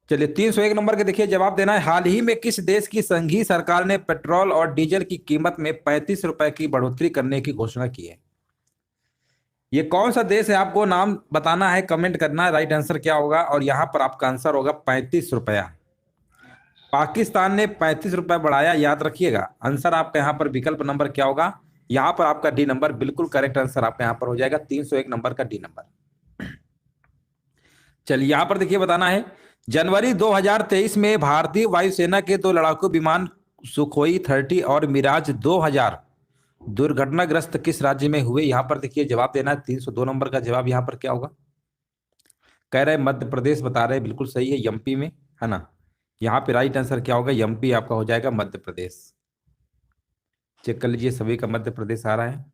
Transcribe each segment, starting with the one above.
चलिए 301 नंबर के देखिए जवाब देना है। हाल ही में किस देश की संघीय सरकार ने पेट्रोल और डीजल की कीमत में 35 रुपए की बढ़ोतरी करने की घोषणा की है? ये कौन सा देश है आपको नाम बताना है, कमेंट करना है राइट आंसर क्या होगा, और यहां पर आपका आंसर होगा 35 रुपया। पाकिस्तान ने 35 रुपए बढ़ाया, याद रखिएगा। आंसर आपका यहाँ पर विकल्प नंबर क्या होगा? यहाँ पर आपका डी नंबर बिल्कुल करेक्ट आंसर आपका यहाँ पर हो जाएगा, 301 नंबर का डी नंबर। चलिए यहां पर देखिए बताना है, जनवरी 2023 में भारतीय वायुसेना के दो लड़ाकू विमान सुखोई 30 और मिराज 2000 दुर्घटनाग्रस्त किस राज्य में हुए? यहां पर देखिए जवाब देना है। 302 नंबर का जवाब यहां पर क्या होगा? कह रहे मध्य प्रदेश बता रहे, बिल्कुल सही है, एमपी में, है ना। यहाँ पे राइट आंसर क्या होगा? एमपी आपका हो जाएगा, मध्य प्रदेश। चेक कर लीजिए, सभी का मध्य प्रदेश आ रहा है।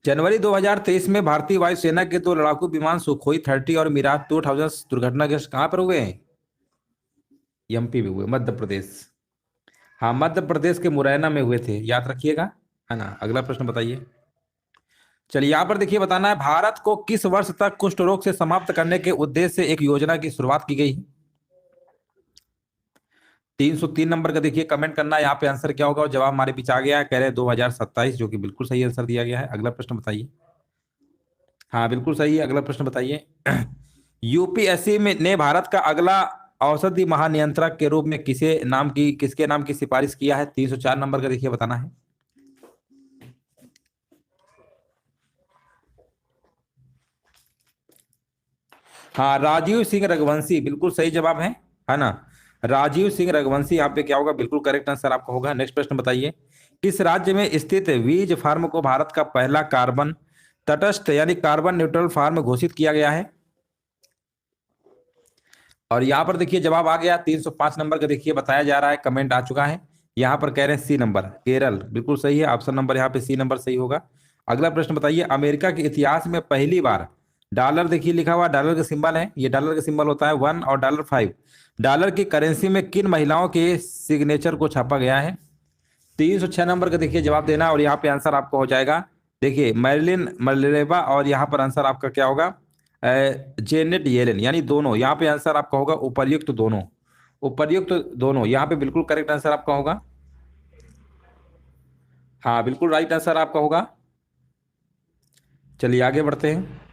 जनवरी 2023 में भारतीय वायुसेना के दो लड़ाकू विमान सुखोई 30 और मिराज 2000 दुर्घटनाग्रस्त कहां पर हुए हैं? एमपी में हुए, मध्य प्रदेश। हाँ, मध्य प्रदेश के मुरैना में हुए थे, याद रखिएगा, है ना। अगला प्रश्न बताइए। चलिए यहां पर देखिए बताना है, भारत को किस वर्ष तक कुष्ठ रोग से समाप्त करने के उद्देश्य से एक योजना की शुरुआत की गई? 303 नंबर का देखिए कमेंट करना है, यहाँ पे आंसर क्या होगा, और जवाब हमारे बीच आ गया है, कह रहे हैं 2027, जो कि बिल्कुल सही आंसर दिया गया है। अगला प्रश्न बताइए। हाँ बिल्कुल सही है, अगला प्रश्न बताइए। यूपीएससी में ने भारत का अगला औषधि महानियंत्रक के रूप में किसके नाम की सिफारिश किया है? 304 नंबर का देखिए बताना है। हाँ, राजीव सिंह रघुवंशी बिल्कुल सही जवाब है ना। राजीव सिंह रघुवंशी यहाँ पे क्या होगा? बिल्कुल करेक्ट आंसर आपका होगा। नेक्स्ट प्रश्न बताइए, किस राज्य में स्थित वीज फार्म को भारत का पहला कार्बन तटस्थ यानी कार्बन न्यूट्रल फार्म घोषित किया गया है? और यहाँ पर देखिए जवाब आ गया, 305 नंबर का देखिए बताया जा रहा है, कमेंट आ चुका है। यहाँ पर कह रहे हैं सी नंबर, केरल, बिल्कुल सही है, ऑप्शन नंबर यहाँ पे सी नंबर सही होगा। अगला प्रश्न बताइए, अमेरिका के इतिहास में पहली बार डॉलर, देखिए लिखा हुआ डॉलर का सिंबल है, ये डॉलर का सिंबल होता है 1 और $5, डॉलर की करेंसी में किन महिलाओं के सिग्नेचर को छापा गया है? 306 नंबर का देखिए जवाब देना, और यहाँ पे आंसर आपका हो जाएगा, देखिए मैरिलिन मलेवा, और यहाँ पर आंसर आपका क्या होगा? जेनेट येलेन, यानी दोनों। यहाँ पे आंसर आपका होगा उपर्युक्त दोनों, उपर्युक्त दोनों, यहाँ पे बिल्कुल करेक्ट आंसर आपका होगा। हाँ बिल्कुल राइट आंसर आपका होगा। चलिए आगे बढ़ते हैं।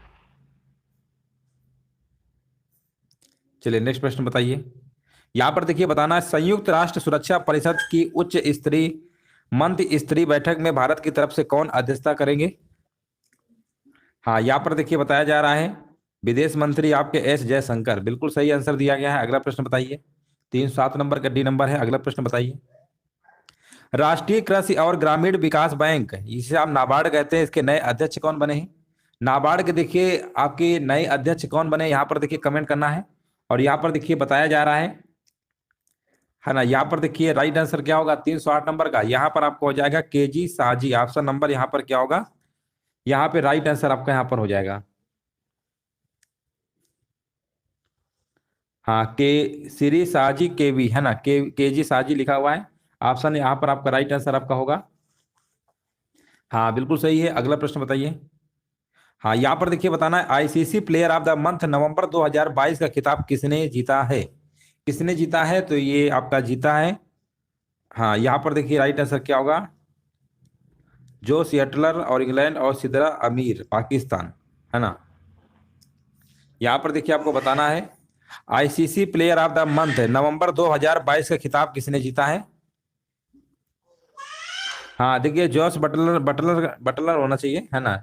चलिए नेक्स्ट प्रश्न बताइए। यहाँ पर देखिए बताना है, संयुक्त राष्ट्र सुरक्षा परिषद की उच्च स्तरीय मंत्री स्तरीय बैठक में भारत की तरफ से कौन अध्यक्षता करेंगे? हाँ, यहाँ पर देखिए बताया जा रहा है, विदेश मंत्री आपके एस जयशंकर, बिल्कुल सही आंसर दिया गया है। अगला प्रश्न बताइए, 307 नंबर का डी नंबर है। अगला प्रश्न बताइए, राष्ट्रीय कृषि और ग्रामीण विकास बैंक, जिसे आप नाबार्ड कहते हैं, इसके नए अध्यक्ष कौन बने हैं? नाबार्ड के देखिए आपके नए अध्यक्ष कौन बने, यहाँ पर देखिए कमेंट करना है, और यहाँ पर देखिए बताया जा रहा है ना। यहाँ पर देखिए राइट आंसर क्या होगा? 308 नंबर का यहाँ पर आपको हो जाएगा केजी साजी, ऑप्शन नंबर यहाँ पर क्या होगा? यहाँ पे राइट आंसर आपका यहाँ पर हो जाएगा, हाँ, के श्री साजी केवी, है ना, केजी साजी लिखा हुआ है, ऑप्शन यहाँ पर आपका राइट आंसर आपका होगा। हाँ बिल्कुल सही है। अगला प्रश्न बताइए। हाँ, यहाँ पर देखिए बताना है, ICC player of the month नवंबर 2022 का खिताब किसने जीता है? किसने जीता है? तो ये आपका जीता है, हाँ, यहाँ पर देखिए राइट आंसर क्या होगा? जो सियटलर और इंग्लैंड, और सिदरा अमीर पाकिस्तान, है ना। यहाँ पर देखिए आपको बताना है, ICC player of the month नवंबर 2022 का खिताब किसने जीता है? हाँ देखिए, जॉस बटलर, बटलर होना चाहिए, है ना,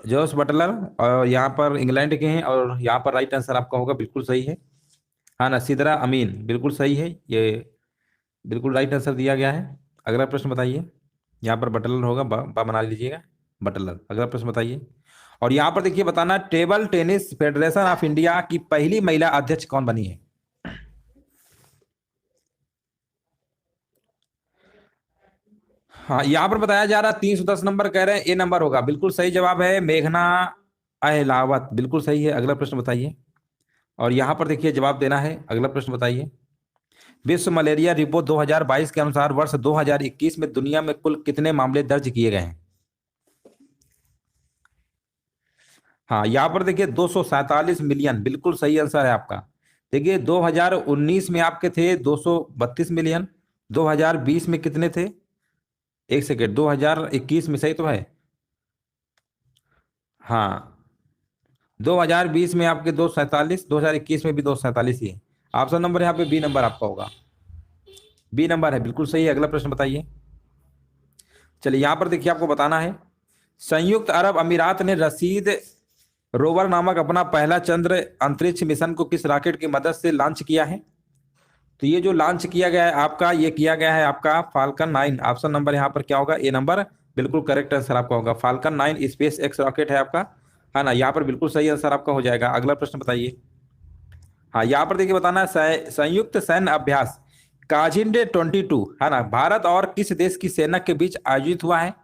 जॉस बटलर, और यहाँ पर इंग्लैंड के हैं, और यहाँ पर राइट आंसर आपका होगा, बिल्कुल सही है, हाँ ना, सिदरा अमीन, बिल्कुल सही है, ये बिल्कुल राइट आंसर दिया गया है। अगला प्रश्न बताइए। यहाँ पर बटलर होगा, बना लीजिएगा, बटलर। अगला प्रश्न बताइए, और यहाँ पर देखिए बताना, table tennis federation of India की पहली महिला अध्यक्ष कौन बनी है? हाँ, यहाँ पर बताया जा रहा है, 310 नंबर कह रहे हैं ए नंबर होगा, बिल्कुल सही जवाब है, मेघना अहलावत, बिल्कुल सही है। अगला प्रश्न बताइए, और यहाँ पर देखिए जवाब देना है। अगला प्रश्न बताइए, विश्व मलेरिया रिपोर्ट 2022 के अनुसार वर्ष 2021 में दुनिया में कुल कितने मामले दर्ज किए गए हैं? हाँ, यहाँ पर देखिए 247 मिलियन, बिल्कुल सही आंसर है आपका। देखिए 2019 में आपके थे 232 मिलियन। 2020 में कितने थे? एक सेकेंड, 2021 में, सही तो है? हाँ, 2020 में आपके 247, 2021 में भी 247 ही है। ऑप्शन नंबर यहाँ पे बी नंबर आपका होगा। बी नंबर है, बिल्कुल सही है। अगला प्रश्न बताइए। चलिए यहाँ पर देखिए, आपको बताना है संयुक्त अरब अमीरात ने रशीद रोवर नामक अपना पहला चंद्र अंतरिक्ष मिशन को किस रॉकेट की मदद से लॉन्च किया है? तो ये जो लॉन्च किया गया है आपका, ये किया गया है आपका फाल्कन 9। ऑप्शन नंबर यहाँ पर क्या होगा? ए नंबर बिल्कुल करेक्ट आंसर आपका होगा। फाल्कन 9 स्पेस एक्स रॉकेट है आपका, है ना? यहाँ पर बिल्कुल सही आंसर आपका हो जाएगा। अगला प्रश्न बताइए। हाँ, यहाँ पर देखिए बताना है संयुक्त सैन्य अभ्यास काजिंडे 22, है ना, भारत और किस देश की सेना के बीच आयोजित हुआ है?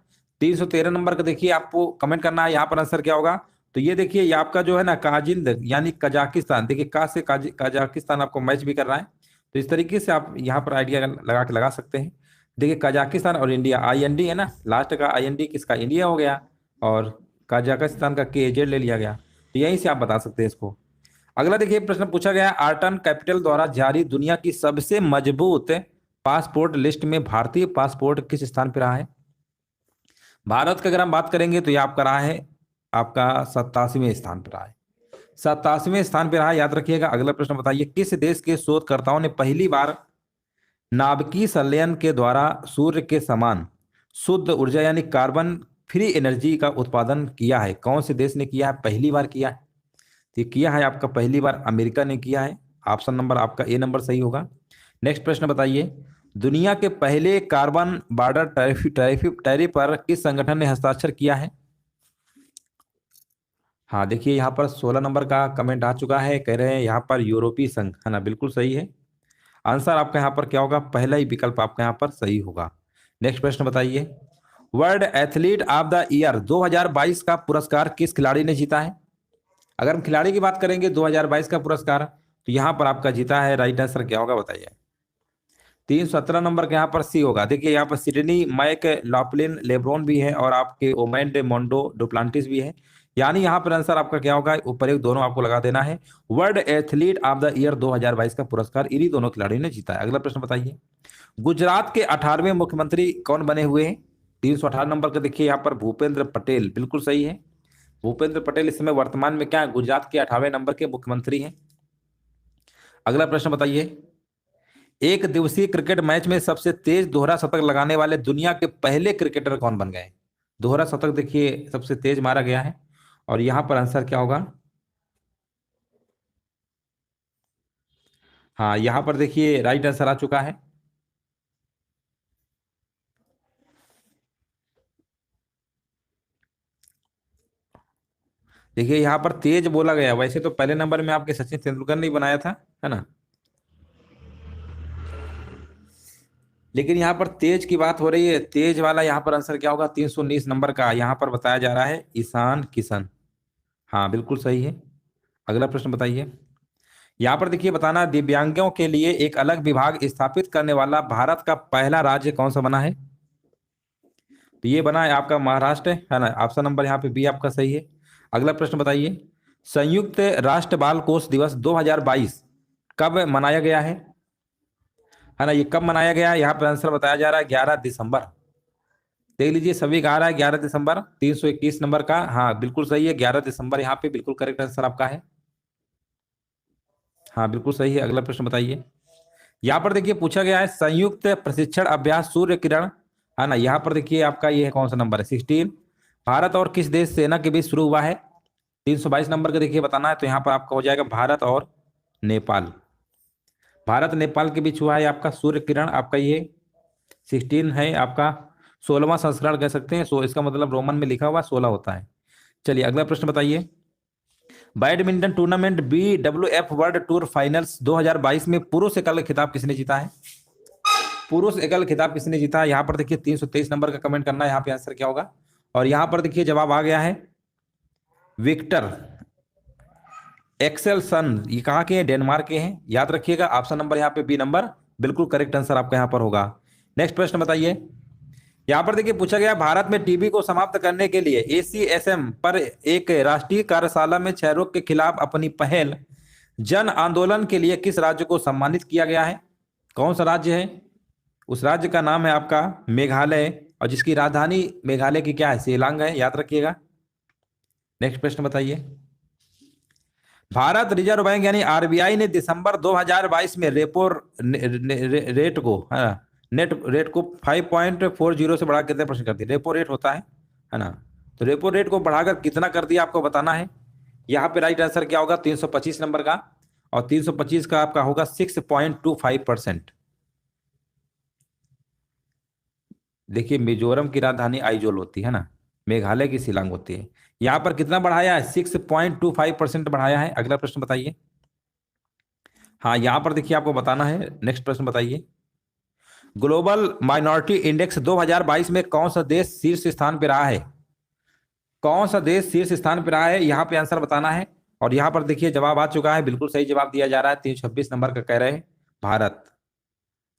313 नंबर का देखिए आपको कमेंट करना है, यहाँ पर आंसर क्या होगा? तो ये देखिए, ये आपका जो है ना काजिंद यानी कजाकिस्तान, देखिए का से कजाकिस्तान आपको मैच भी कर रहा है। तो इस तरीके से आप यहाँ पर आइडिया लगा के लगा सकते हैं। देखिए कजाकिस्तान और इंडिया, IND है ना, लास्ट का IND किसका? इंडिया हो गया, और कजाकिस्तान का KZ ले लिया गया। तो यहीं से आप बता सकते हैं इसको। अगला देखिए प्रश्न पूछा गया, आर्टन कैपिटल द्वारा जारी दुनिया की सबसे मजबूत पासपोर्ट लिस्ट में भारतीय पासपोर्ट किस स्थान पर रहा है? भारत की अगर हम बात करेंगे तो ये आपका रहा है आपका 87वें स्थान पर रहा है। 87वें स्थान पर रहा है, याद रखिएगा। अगला प्रश्न बताइए, किस देश के शोधकर्ताओं ने पहली बार नाभिकीय संलयन के द्वारा सूर्य के समान शुद्ध ऊर्जा यानी कार्बन फ्री एनर्जी का उत्पादन किया है? कौन से देश ने किया है, पहली बार किया है? ये किया है आपका पहली बार अमेरिका ने किया है। ऑप्शन नंबर आपका ए नंबर सही होगा। नेक्स्ट प्रश्न बताइए, दुनिया के पहले कार्बन बॉर्डर टैरिफ पर किस संगठन ने हस्ताक्षर किया है? हाँ देखिए, यहाँ पर 16 नंबर का कमेंट आ चुका है, कह रहे हैं यहाँ पर यूरोपीय संघ, है ना, बिल्कुल सही है। आंसर आपका यहाँ पर क्या होगा? पहला ही विकल्प आपका यहाँ पर सही होगा। नेक्स्ट प्रश्न बताइए, world athlete of the year 2022 का पुरस्कार किस खिलाड़ी ने जीता है? अगर हम खिलाड़ी की बात करेंगे 2022 का पुरस्कार, तो यहाँ पर आपका जीता है, राइट आंसर क्या होगा बताइए? 317 नंबर का यहाँ पर सी होगा। देखिए यहाँ पर सिडनी मैक लॉपलिन लेब्रोन भी है, और आपके ओमैंड मोंडो डुप्लांटिस भी है। यानी यहाँ पर आंसर आपका क्या होगा? ऊपर एक दोनों आपको लगा देना है। World athlete of the year 2022 का पुरस्कार इन्हीं दोनों खिलाड़ियों ने जीता है। अगला प्रश्न बताइए, गुजरात के 18वें मुख्यमंत्री कौन बने हुए हैं? 318 नंबर का देखिए यहाँ पर भूपेंद्र पटेल, बिल्कुल सही है। भूपेंद्र पटेल इस समय वर्तमान में क्या है? गुजरात के 18वें नंबर के मुख्यमंत्री हैं। अगला प्रश्न बताइए, एक दिवसीय क्रिकेट मैच में सबसे तेज दोहरा शतक लगाने वाले दुनिया के पहले क्रिकेटर कौन बन गए? दोहरा शतक देखिए सबसे तेज मारा गया है, और यहां पर आंसर क्या होगा? हाँ, यहां पर देखिए राइट आंसर आ चुका है। देखिए यहां पर तेज बोला गया, वैसे तो पहले नंबर में आपके सचिन तेंदुलकर ने बनाया था, है ना, लेकिन यहाँ पर तेज की बात हो रही है, तेज वाला यहाँ पर आंसर क्या होगा? 319 नंबर का यहाँ पर बताया जा रहा है ईशान किशन। हाँ बिल्कुल सही है। अगला प्रश्न बताइए, यहाँ पर देखिए बताना, दिव्यांगों के लिए एक अलग विभाग स्थापित करने वाला भारत का पहला राज्य कौन सा बना है? तो ये बना है आपका महाराष्ट्र, है ना। ऑप्शन नंबर यहाँ पे बी आपका सही है। अगला प्रश्न बताइए, संयुक्त राष्ट्र बाल कोष दिवस 2022 कब मनाया गया है ना? ये कब मनाया गया है? यहाँ पर आंसर बताया जा रहा है 11 दिसंबर। देख लीजिए, सभी कहा रहा है 11 दिसंबर, 321 नंबर का। हाँ बिल्कुल सही है, 11 दिसंबर यहाँ पे बिल्कुल करेक्ट आंसर आपका है। हाँ बिल्कुल सही है। अगला प्रश्न बताइए, यहाँ पर देखिए पूछा गया है संयुक्त प्रशिक्षण अभ्यास सूर्य किरण, है ना, यहाँ पर देखिए आपका ये कौन सा नंबर है? 16। भारत और किस देश सेना के बीच शुरू हुआ है? 322 नंबर का देखिए बताना है, तो यहाँ पर आपका हो जाएगा भारत और नेपाल। भारत नेपाल के बीच हुआ है आपका सूर्य किरण, आपका ये 16 है आपका, 16वां संस्करण कह सकते हैं। सो इसका मतलब रोमन में लिखा हुआ 16 होता है। चलिए अगला प्रश्न बताइए, badminton tournament BWF world tour finals 2022 में पुरुष एकल खिताब किसने जीता है? पुरुष एकल खिताब किसने जीता है? यहाँ पर देखिए 323 नंबर का कमेंट करना है, यहाँ पे आंसर क्या होगा? और यहाँ पर देखिए जवाब आ गया है विक्टर एक्सेलसन। ये कहाँ के हैं? डेनमार्क के हैं, याद रखिएगा। ऑप्शन नंबर यहाँ पे बी नंबर बिल्कुल करेक्ट आंसर आपका यहाँ पर होगा। नेक्स्ट प्रश्न बताइए, यहाँ पर देखिए पूछा गया, भारत में टीबी को समाप्त करने के लिए ACSM पर एक राष्ट्रीय कार्यशाला में क्षयरोग के खिलाफ अपनी पहल जन आंदोलन के लिए किस राज्य को सम्मानित किया गया है? कौन सा राज्य है? उस राज्य का नाम है आपका मेघालय, और जिसकी राजधानी मेघालय की क्या है? शिलांग है, याद रखिएगा। नेक्स्ट प्रश्न बताइए। भारत रिजर्व बैंक यानी आरबीआई ने दिसंबर 2022 में रेपो रेट को, नेट रेट को 5.40 से बढ़ा कितने परसेंट कर दिया? रेपो रेट होता है ना? तो रेपो रेट को बढ़ाकर कितना कर दिया आपको बताना है। यहाँ पे राइट आंसर क्या होगा? 325 नंबर का, और 325 का आपका होगा 6.25%। देखिए, मिजोरम की राजधानी आइजोल होती है ना, मेघालय की शिलांग होती है। यहां पर कितना बढ़ाया है? 6.25% बढ़ाया है। अगला प्रश्न बताइए। हाँ, यहां पर देखिए आपको बताना है। नेक्स्ट प्रश्न बताइए। ग्लोबल माइनॉरिटी इंडेक्स 2022 में कौन सा देश शीर्ष स्थान पर रहा है? कौन सा देश शीर्ष स्थान पर रहा है, यहाँ पे आंसर बताना है। और यहाँ पर देखिए जवाब आ चुका है, बिल्कुल सही जवाब दिया जा रहा है। 326 नंबर का कह रहे हैं भारत।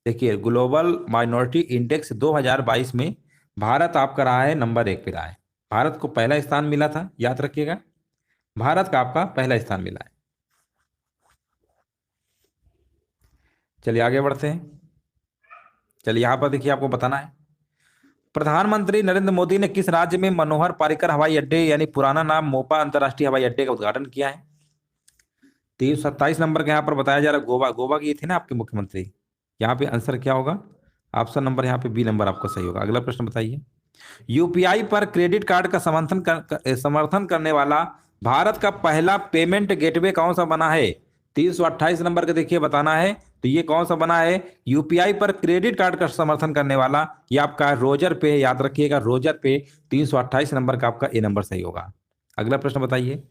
देखिए, ग्लोबल माइनॉरिटी इंडेक्स 2022 में भारत आपका रहा है नंबर 1 पे रहा है। भारत को पहला स्थान मिला था, याद रखिएगा। भारत का आपका पहला स्थान मिला है। चलिए आगे बढ़ते हैं। चलिए यहां पर देखिए आपको बताना है। प्रधानमंत्री नरेंद्र मोदी ने किस राज्य में मनोहर पारिकर हवाई अड्डे यानी पुराना नाम मोपा अंतर्राष्ट्रीय हवाई अड्डे का उद्घाटन किया है? 327 नंबर का यहाँ पर बताया जा रहा है गोवा। गोवा की थे ना आपके मुख्यमंत्री। यहाँ पे आंसर क्या होगा? ऑप्शन नंबर यहाँ पे बी नंबर आपका सही होगा। अगला प्रश्न बताइए। यूपीआई पर क्रेडिट कार्ड का समर्थन करने वाला भारत का पहला पेमेंट गेटवे कौन सा बना है? 328 नंबर का देखिए बताना है। तो ये कौन सा बना है? यूपीआई पर क्रेडिट कार्ड का समर्थन करने वाला ये आपका रोजर पे, याद रखिएगा रोजर पे। 328 नंबर का आपका ए नंबर सही होगा। अगला प्रश्न बताइए।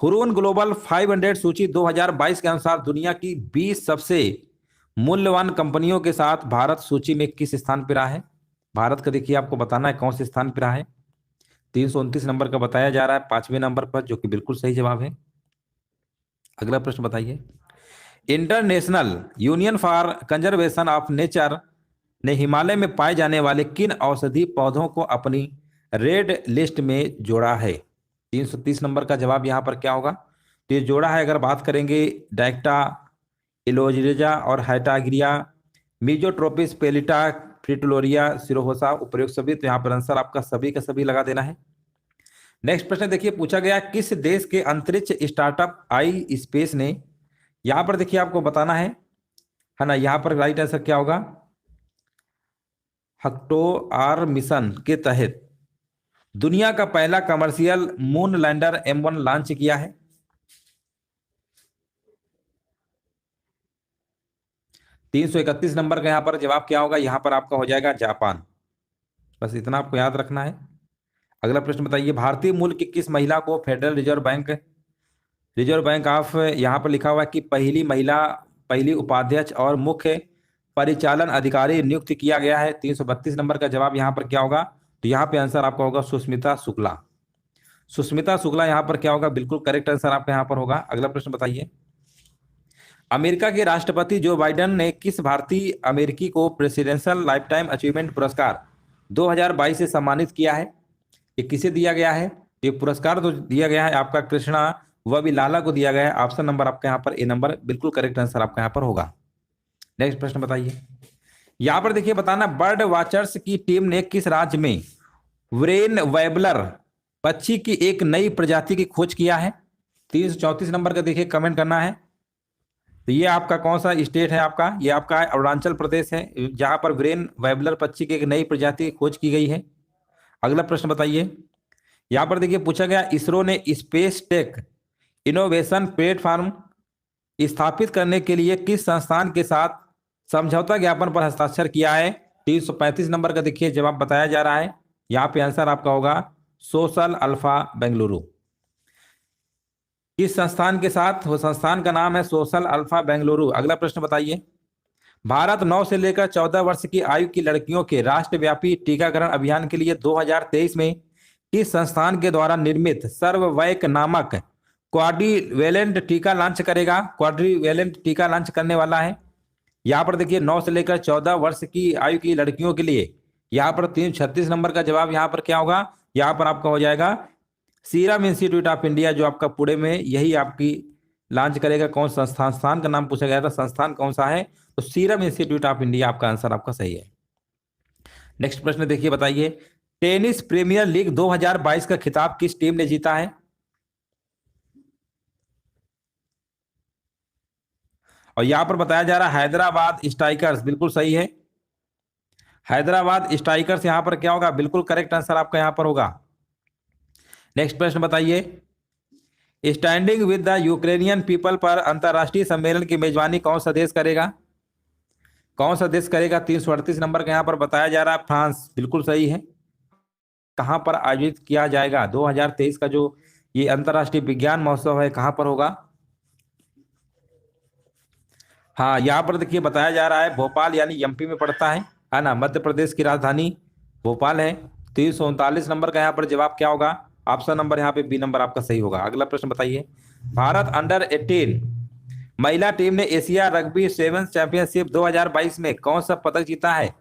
हुरून ग्लोबल 500 सूची 2022 के अनुसार दुनिया की 20 सबसे मूल्यवान कंपनियों के साथ भारत सूची में किस स्थान पर रहा है? भारत का देखिए आपको बताना है कौन से स्थान पर रहा है। 329 नंबर का बताया जा रहा है 5वें नंबर पर, जो कि बिल्कुल सही जवाब है। अगला प्रश्न बताइए। International union for conservation of nature ने हिमालय में पाए जाने वाले किन औषधि पौधों को अपनी रेड लिस्ट में जोड़ा है? 330 नंबर का जवाब यहाँ पर क्या होगा? तो ये जोड़ा है, अगर बात करेंगे डायक्टा, इलोजिजा और हाइटागिरिया, मीजोट्रोपिस पेलिटा, फ्रिटलोरिया, सिरोहोसा, उपयुक्त सभी। तो यहाँ पर आंसर आपका सभी का सभी लगा देना है। नेक्स्ट प्रश्न देखिए पूछा गया, किस देश के अंतरिक्ष स्टार्टअप आई स्पेस ने, यहां पर देखिए आपको बताना है ना। यहां पर राइट आंसर क्या होगा? हक्टो आर मिशन के तहत दुनिया का पहला commercial moon lander M1 launch किया है। 331 नंबर का यहां पर जवाब क्या होगा? यहां पर आपका हो जाएगा जापान। बस इतना आपको याद रखना है। अगला प्रश्न बताइए। भारतीय मूल की किस महिला को फेडरल रिजर्व बैंक ऑफ, यहाँ पर लिखा हुआ है कि पहली महिला, पहली उपाध्यक्ष और मुख्य परिचालन अधिकारी नियुक्त किया गया है? 332 नंबर का जवाब यहाँ पर क्या होगा? तो यहाँ पे आंसर आपका होगा सुष्मिता शुक्ला। सुष्मिता शुक्ला यहाँ पर क्या होगा? बिल्कुल करेक्ट आंसर आपका यहाँ पर होगा। अगला प्रश्न बताइए। अमेरिका के राष्ट्रपति जो बाइडेन ने किस भारतीय अमेरिकी को प्रेसिडेंशियल लाइफटाइम अचीवमेंट पुरस्कार 2022 से सम्मानित किया है? ये किसे दिया गया है? ये पुरस्कार तो दिया गया है आपका कृष्णा वविलाला को दिया गया है। ऑप्शन नंबर आपका यहाँ पर ए नंबर बिल्कुल करेक्ट आंसर आपका यहाँ पर होगा। नेक्स्ट प्रश्न बताइए। यहाँ पर देखिए बताना, बर्ड वॉचर्स की टीम ने किस राज्य में व्रेन वेबलर पक्षी की एक नई प्रजाति की खोज किया है? 334 नंबर का देखिए कमेंट करना है। तो ये आपका कौन सा स्टेट है आपका? ये आपका अरुणाचल प्रदेश है, जहां पर व्रेन वेबलर पक्षी की एक नई प्रजाति की खोज की गई है। अगला प्रश्न बताइए। यहां पर देखिए पूछा गया, इसरो ने स्पेस टेक इनोवेशन प्लेटफॉर्म स्थापित करने के लिए किस संस्थान के साथ समझौता ज्ञापन पर हस्ताक्षर किया है? 335 नंबर का देखिए जवाब बताया जा रहा है। यहाँ पे आंसर आपका होगा सोशल अल्फा बेंगलुरु। किस संस्थान के साथ? वो संस्थान का नाम है सोशल अल्फा बेंगलुरु। अगला प्रश्न बताइए। भारत 9 से लेकर 14 वर्ष की आयु की लड़कियों के राष्ट्रव्यापी टीकाकरण अभियान के लिए 2023 में किस संस्थान के द्वारा निर्मित सर्ववैक नामक क्वाड्रीवेलेंट टीका लॉन्च करेगा? क्वाड्रीवेलेंट टीका लॉन्च करने वाला है। यहाँ पर देखिए 9 से लेकर 14 वर्ष की आयु की लड़कियों के लिए यहाँ पर 336 नंबर का जवाब यहाँ पर क्या होगा? यहाँ पर आपका हो जाएगा सीरम इंस्टीट्यूट ऑफ इंडिया, जो आपका पुणे में, यही आपकी लॉन्च करेगा? कौन संस्थान का नाम पूछा गया था, संस्थान कौन सा है? तो सीरम इंस्टीट्यूट ऑफ इंडिया आपका आंसर आपका सही है। नेक्स्ट प्रश्न देखिए, बताइए टेनिस प्रीमियर लीग 2022 का खिताब किस टीम ने जीता है? और यहां पर बताया जा रहा है हैदराबाद स्ट्राइकर्स, बिल्कुल सही है। हैदराबाद स्ट्राइकर्स यहां पर क्या होगा? बिल्कुल करेक्ट आंसर आपका यहां पर होगा। नेक्स्ट प्रश्न बताइए standing with the Ukrainian people पर अंतरराष्ट्रीय सम्मेलन की मेजबानी कौन सा देश करेगा? कौन सा देश करेगा? 338 नंबर का यहां पर बताया जा रहा है फ्रांस, बिल्कुल सही है। कहां पर आयोजित किया जाएगा 2023 का जो ये अंतरराष्ट्रीय विज्ञान महोत्सव है, कहां पर होगा? हाँ, यहाँ पर देखिए बताया जा रहा है भोपाल यानी एमपी में पड़ता है ना। मध्य प्रदेश की राजधानी भोपाल है। 339 नंबर का यहाँ पर जवाब क्या होगा? ऑप्शन नंबर यहाँ पे बी नंबर आपका सही होगा। अगला प्रश्न बताइए भारत अंडर 18 महिला टीम ने एशिया रग्बी सेवन्स चैंपियनशिप 2022 में कौन सा पदक जीता है?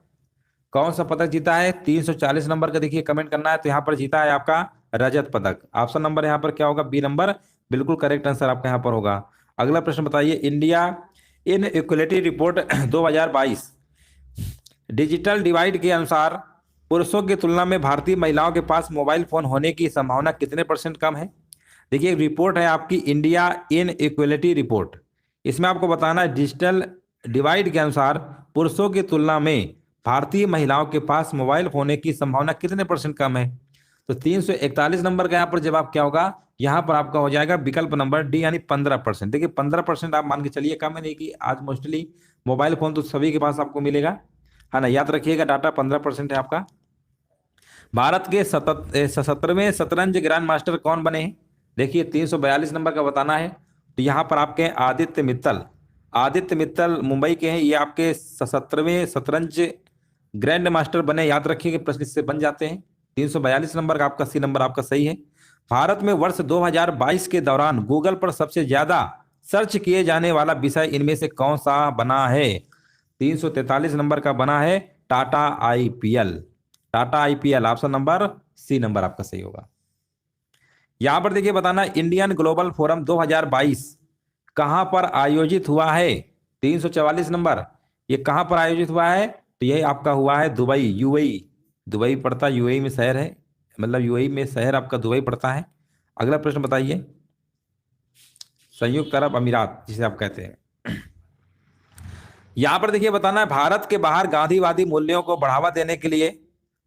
कौन सा पदक जीता है? 340 नंबर का देखिए कमेंट करना है। तो यहाँ पर जीता है आपका रजत पदक। ऑप्शन नंबर यहाँ पर क्या होगा? बी नंबर, बिल्कुल करेक्ट आंसर आपका यहाँ पर होगा। अगला प्रश्न बताइए India in equality report 2022 digital divide के अनुसार पुरुषों की तुलना में भारतीय महिलाओं के पास मोबाइल फोन होने की संभावना कितने % कम है? देखिए रिपोर्ट है आपकी इंडिया इन इक्वलिटी रिपोर्ट। इसमें आपको बताना है डिजिटल डिवाइड के अनुसार पुरुषों की तुलना में भारतीय महिलाओं के पास मोबाइल होने की संभावना कितने % कम है? तो 341 नंबर का यहाँ पर जवाब क्या होगा? यहाँ पर आपका हो जाएगा विकल्प नंबर डी यानी 15%। देखिए 15% आप मान के चलिए, कम है नहीं कि आज मोस्टली मोबाइल फोन तो सभी के पास आपको मिलेगा, है ना। याद रखिएगा डाटा 15% है आपका। भारत के 77वें शतरंज ग्रैंड मास्टर कौन बने हैं? देखिए 342 नंबर का बताना है। तो यहाँ पर आपके आदित्य मित्तल, आदित्य मित्तल मुंबई के हैं। ये आपके 77वें शतरंज ग्रैंड मास्टर बने। याद रखिए प्रश्न इससे बन जाते हैं। 342 नंबर का आपका सी नंबर आपका सही है। भारत में वर्ष 2022 के दौरान गूगल पर सबसे ज्यादा सर्च किए जाने वाला विषय इनमें से कौन सा बना है? 343 नंबर का बना है Tata IPL. Tata IPL option number C number आपका सही होगा। यहां पर देखिए बताना इंडियन ग्लोबल फोरम 2022 कहां पर आयोजित हुआ है? 344 नंबर, ये कहां पर आयोजित हुआ है? तो ये आपका हुआ है दुबई, यूएई। दुबई पड़ता है, यूएई में शहर है, मतलब यूएई में शहर आपका दुबई पड़ता है। अगला प्रश्न बताइए संयुक्त अरब अमीरात जिसे आप कहते हैं, यहां पर देखिए बताना है भारत के बाहर गांधीवादी मूल्यों को बढ़ावा देने के लिए,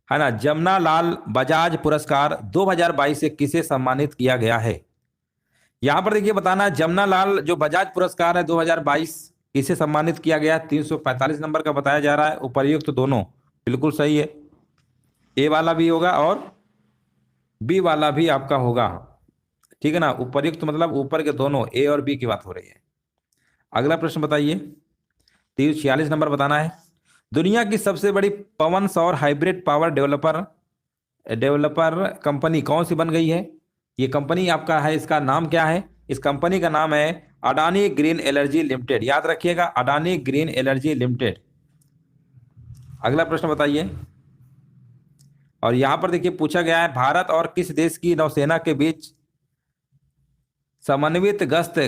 है ना, जमना लाल बजाज पुरस्कार 2022 से किसे सम्मानित किया गया है? यहां पर देखिए बताना है जमना लाल जो बजाज पुरस्कार है 2022 किसे सम्मानित किया गया? 345 नंबर का बताया जा रहा है। उपर्युक्त दोनों बिल्कुल सही है, ए वाला भी होगा और बी वाला भी आपका होगा, ठीक है ना। उपर्युक्त मतलब ऊपर के दोनों, ए और बी की बात हो रही है। अगला प्रश्न बताइए 346 नंबर बताना है दुनिया की सबसे बड़ी पवन सौर hybrid power developer developer company कौन सी बन गई है? ये कंपनी आपका है, इसका नाम क्या है? इस कंपनी का नाम है अडानी ग्रीन एनर्जी लिमिटेड। याद रखिएगा अडानी ग्रीन एनर्जी लिमिटेड। अगला प्रश्न बताइए, और यहां पर देखिए पूछा गया है भारत और किस देश की नौसेना के बीच समन्वित गश्त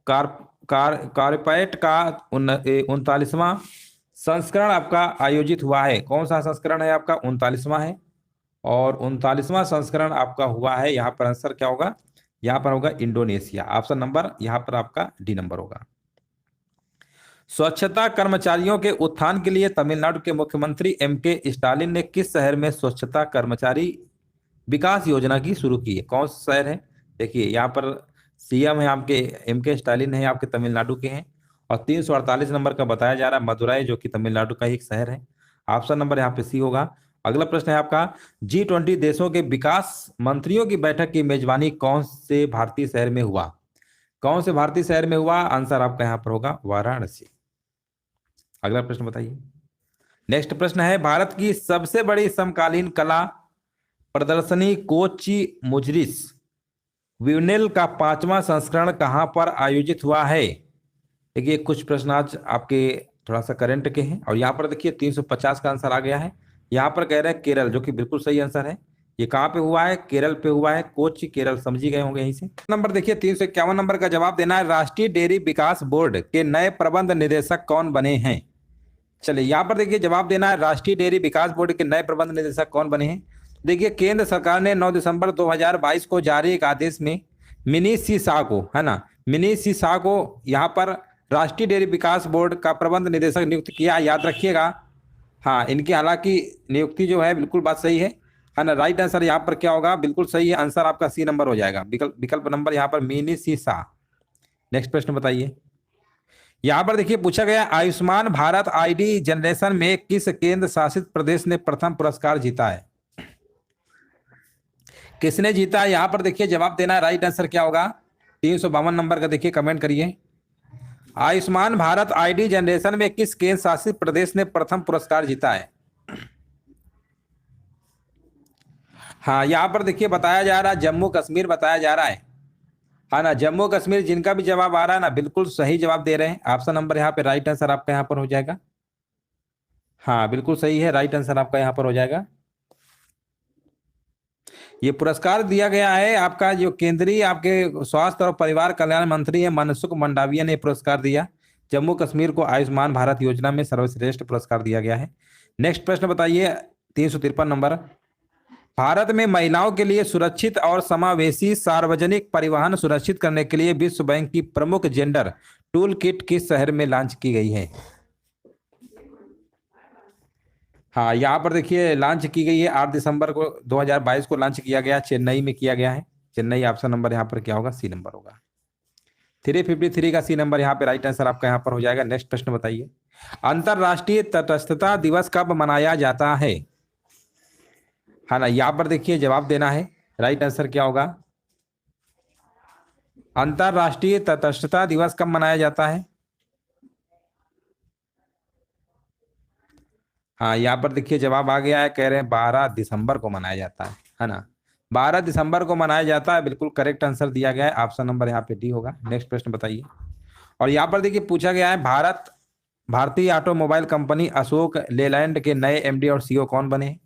कारपेट का 39वां संस्करण आपका आयोजित हुआ है? कौन सा संस्करण है आपका? 39वां है, और 39वां संस्करण आपका हुआ है। यहाँ पर आंसर क्या होगा? यहाँ पर होगा इंडोनेशिया। ऑप्शन नंबर यहाँ पर आपका डी नंबर होगा। स्वच्छता कर्मचारियों के उत्थान के लिए तमिलनाडु के मुख्यमंत्री एमके स्टालिन ने किस शहर में स्वच्छता कर्मचारी विकास योजना की शुरू की है? कौन सा शहर है? देखिए यहाँ पर सीएम है आपके एमके स्टालिन है, आपके तमिलनाडु के हैं। और 348 नंबर का बताया जा रहा है मदुराई, जो कि तमिलनाडु का एक शहर है। ऑप्शन नंबर यहाँ पे सी होगा। अगला प्रश्न है आपका G20 देशों के विकास मंत्रियों की बैठक की मेजबानी कौन से भारतीय शहर में हुआ? कौन से भारतीय शहर में हुआ? आंसर आपका यहाँ पर होगा वाराणसी। अगला प्रश्न बताइए। नेक्स्ट प्रश्न है भारत की सबसे बड़ी समकालीन कला प्रदर्शनी कोच्चि मुजरिस विनेल का 5वां संस्करण कहां पर आयोजित हुआ है? देखिए कुछ प्रश्न आज आपके थोड़ा सा करंट के हैं, और यहाँ पर देखिए 350 का आंसर आ गया है। यहाँ पर कह रहे हैं केरल, जो कि बिल्कुल सही आंसर है। ये कहाँ पे हुआ है? केरल पे हुआ है, कोच्चि केरल, समझी गए होंगे यहीं से। नंबर देखिए 351 नंबर का जवाब देना है। राष्ट्रीय डेयरी विकास बोर्ड के नए प्रबंध निदेशक कौन बने हैं? चलिए यहाँ पर देखिए जवाब देना है, राष्ट्रीय डेयरी विकास बोर्ड के नए प्रबंध निदेशक कौन बने हैं। देखिए केंद्र सरकार ने 9 दिसंबर 2022 को जारी एक आदेश में मिनीश सी शाह को, है ना, मिनीश सी शाह को यहाँ पर राष्ट्रीय डेयरी विकास बोर्ड का प्रबंध निदेशक नियुक्त किया, याद रखिएगा। हाँ, इनकी हालांकि नियुक्ति जो है बिल्कुल बात सही है ना। राइट आंसर यहाँ पर क्या होगा? बिल्कुल सही है आंसर आपका, सी नंबर हो जाएगा, विकल्प नंबर यहाँ पर मिनीश सी शाह। नेक्स्ट प्रश्न बताइए। यहां पर देखिए पूछा गया, आयुष्मान भारत आईडी जनरेशन में किस केंद्र शासित प्रदेश ने प्रथम पुरस्कार जीता है? किसने जीता है? यहां पर देखिए जवाब देना है। राइट आंसर क्या होगा? 352 नंबर का देखिए, कमेंट करिए। आयुष्मान भारत आईडी जनरेशन में किस केंद्र शासित प्रदेश ने प्रथम पुरस्कार जीता है? हाँ, यहां पर देखिए बताया जा रहा है जम्मू कश्मीर बताया जा रहा है ना, जम्मू कश्मीर। जिनका भी जवाब आ रहा है ना, बिल्कुल सही जवाब दे रहे हैं। ऑप्शन नंबर यहाँ पे राइट आंसर आपका यहाँ पर हो जाएगा। हाँ बिल्कुल सही है, राइट आंसर आपका यहाँ पर हो जाएगा। ये पुरस्कार दिया गया है आपका, जो केंद्रीय आपके स्वास्थ्य और परिवार कल्याण मंत्री है मनसुख मंडाविया ने पुरस्कार दिया। जम्मू कश्मीर को आयुष्मान भारत योजना में सर्वश्रेष्ठ पुरस्कार दिया गया है। नेक्स्ट प्रश्न बताइए 353 नंबर। भारत में महिलाओं के लिए सुरक्षित और समावेशी सार्वजनिक परिवहन सुनिश्चित करने के लिए विश्व बैंक की प्रमुख जेंडर टूल किट किस शहर में लॉन्च की गई है? हाँ, यहाँ पर देखिए लॉन्च की गई है 8 दिसंबर को 2022 को लॉन्च किया गया, चेन्नई में किया गया है। चेन्नई ऑप्शन नंबर यहाँ पर क्या होगा? सी नंबर होगा। 353 का सी नंबर यहाँ पे राइट आंसर आपका यहाँ पर हो जाएगा। नेक्स्ट प्रश्न बताइए। अंतरराष्ट्रीय तटस्थता दिवस कब मनाया जाता है? हाँ ना, यहाँ पर देखिए जवाब देना है। राइट आंसर क्या होगा? अंतरराष्ट्रीय तटस्थता दिवस कब मनाया जाता है? हाँ, यहाँ पर देखिए जवाब आ गया है, कह रहे हैं 12 दिसंबर को मनाया जाता है ना। 12 दिसंबर को मनाया जाता है, बिल्कुल करेक्ट आंसर दिया गया है। ऑप्शन नंबर यहाँ पे डी होगा। नेक्स्ट प्रश्न बताइए। और यहाँ पर देखिए पूछा गया है, भारतीय ऑटोमोबाइल कंपनी अशोक लेलैंड के नए एमडी और सीईओ कौन बने?